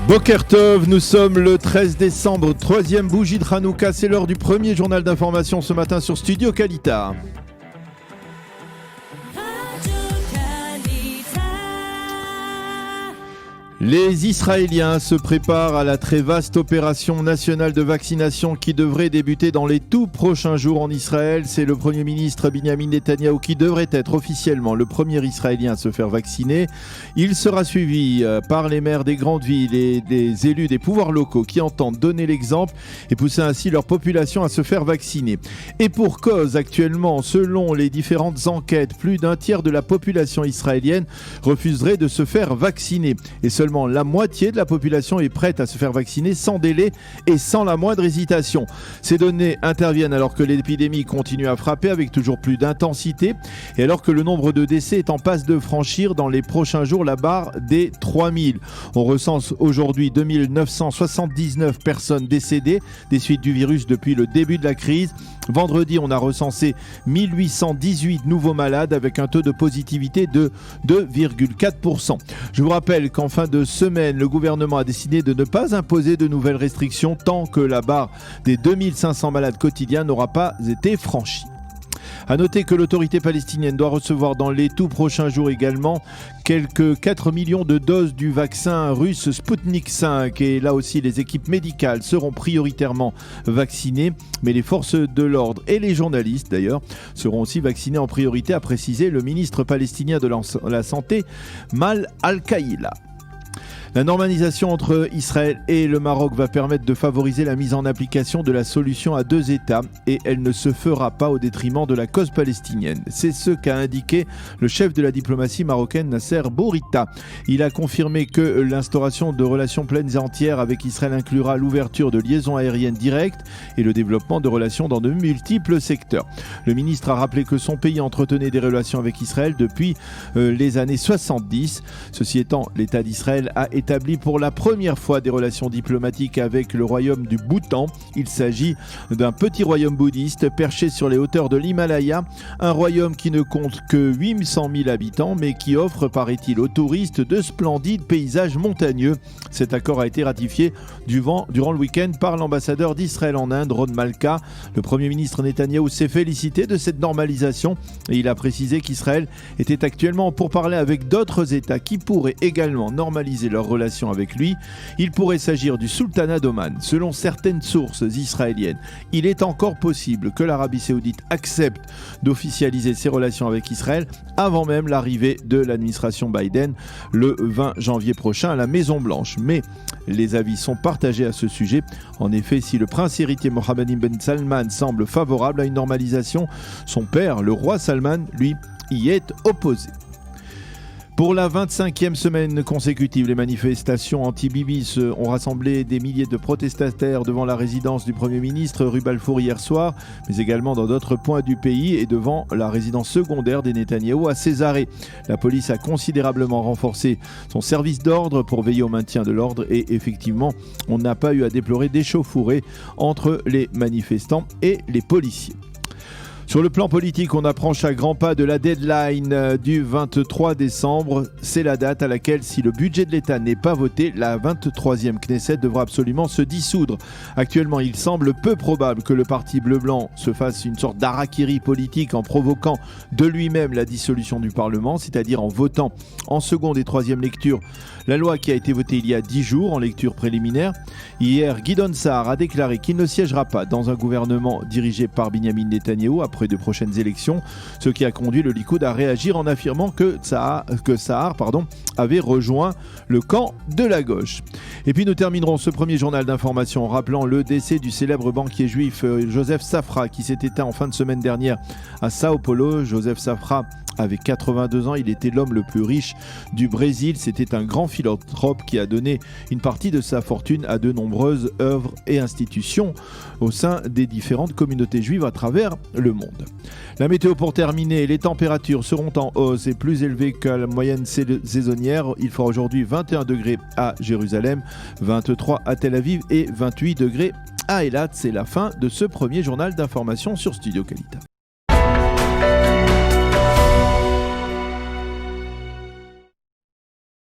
Boker Tov, nous sommes le 13 décembre, troisième bougie de Hanouka, c'est l'heure du premier journal d'information ce matin sur Studio Kalita. Les Israéliens se préparent à la très vaste opération nationale de vaccination qui devrait débuter dans les tout prochains jours en Israël. C'est le Premier ministre Binyamin Netanyahou qui devrait être officiellement le premier Israélien à se faire vacciner. Il sera suivi par les maires des grandes villes et des élus des pouvoirs locaux qui entendent donner l'exemple et pousser ainsi leur population à se faire vacciner. Et pour cause, actuellement, selon les différentes enquêtes, plus d'un tiers de la population israélienne refuserait de se faire vacciner. Et seulement la moitié de la population est prête à se faire vacciner sans délai et sans la moindre hésitation. Ces données interviennent alors que l'épidémie continue à frapper avec toujours plus d'intensité et alors que le nombre de décès est en passe de franchir dans les prochains jours la barre des 3000. On recense aujourd'hui 2979 personnes décédées des suites du virus depuis le début de la crise. Vendredi, on a recensé 1818 nouveaux malades avec un taux de positivité de 2,4%. Je vous rappelle qu'en fin de semaine, le gouvernement a décidé de ne pas imposer de nouvelles restrictions tant que la barre des 2500 malades quotidiens n'aura pas été franchie. A noter que l'autorité palestinienne doit recevoir dans les tout prochains jours également quelques 4 millions de doses du vaccin russe Sputnik 5 et là aussi les équipes médicales seront prioritairement vaccinées, mais les forces de l'ordre et les journalistes d'ailleurs seront aussi vaccinés en priorité, a précisé le ministre palestinien de la Santé Mal Al-Kaïla. La normalisation entre Israël et le Maroc va permettre de favoriser la mise en application de la solution à deux États et elle ne se fera pas au détriment de la cause palestinienne. C'est ce qu'a indiqué le chef de la diplomatie marocaine Nasser Bourita. Il a confirmé que l'instauration de relations pleines et entières avec Israël inclura l'ouverture de liaisons aériennes directes et le développement de relations dans de multiples secteurs. Le ministre a rappelé que son pays entretenait des relations avec Israël depuis les années 70. Ceci étant, l'État d'Israël a établi pour la première fois des relations diplomatiques avec le royaume du Bhoutan. Il s'agit d'un petit royaume bouddhiste perché sur les hauteurs de l'Himalaya, un royaume qui ne compte que 800 000 habitants mais qui offre, paraît-il, aux touristes de splendides paysages montagneux. Cet accord a été ratifié durant le week-end par l'ambassadeur d'Israël en Inde, Ron Malka. Le Premier ministre Netanyahou s'est félicité de cette normalisation et il a précisé qu'Israël était actuellement en pourparlers avec d'autres États qui pourraient également normaliser leurs relations avec lui. Il pourrait s'agir du sultanat d'Oman. Selon certaines sources israéliennes, il est encore possible que l'Arabie Saoudite accepte d'officialiser ses relations avec Israël avant même l'arrivée de l'administration Biden le 20 janvier prochain à la Maison-Blanche. Mais les avis sont partagés à ce sujet. En effet, si le prince héritier Mohammed ibn Salman semble favorable à une normalisation, son père, le roi Salman, lui, y est opposé. Pour la 25e semaine consécutive, les manifestations anti-Bibi ont rassemblé des milliers de protestataires devant la résidence du Premier ministre rue Balfour hier soir, mais également dans d'autres points du pays et devant la résidence secondaire des Netanyahou à Césarée. La police a considérablement renforcé son service d'ordre pour veiller au maintien de l'ordre et effectivement, on n'a pas eu à déplorer d'échauffourées entre les manifestants et les policiers. Sur le plan politique, on approche à grands pas de la deadline du 23 décembre. C'est la date à laquelle, si le budget de l'État n'est pas voté, la 23e Knesset devra absolument se dissoudre. Actuellement, il semble peu probable que le parti bleu-blanc se fasse une sorte d'harakiri politique en provoquant de lui-même la dissolution du Parlement, c'est-à-dire en votant en seconde et troisième lecture la loi qui a été votée il y a 10 jours en lecture préliminaire. Hier, Gideon Sa'ar a déclaré qu'il ne siégera pas dans un gouvernement dirigé par Binyamin Netanyahou après de prochaines élections, ce qui a conduit le Likoud à réagir en affirmant que Sa'ar avait rejoint le camp de la gauche. Et puis nous terminerons ce premier journal d'information en rappelant le décès du célèbre banquier juif Joseph Safra qui s'est éteint en fin de semaine dernière à Sao Paulo. Joseph Safra avait 82 ans, il était l'homme le plus riche du Brésil. C'était un grand philanthrope qui a donné une partie de sa fortune à de nombreuses œuvres et institutions au sein des différentes communautés juives à travers le monde. La météo pour terminer, les températures seront en hausse et plus élevées que la moyenne saisonnière. Il fera aujourd'hui 21 degrés à Jérusalem, 23 à Tel Aviv et 28 degrés à Eilat. C'est la fin de ce premier journal d'information sur Studio Kalita.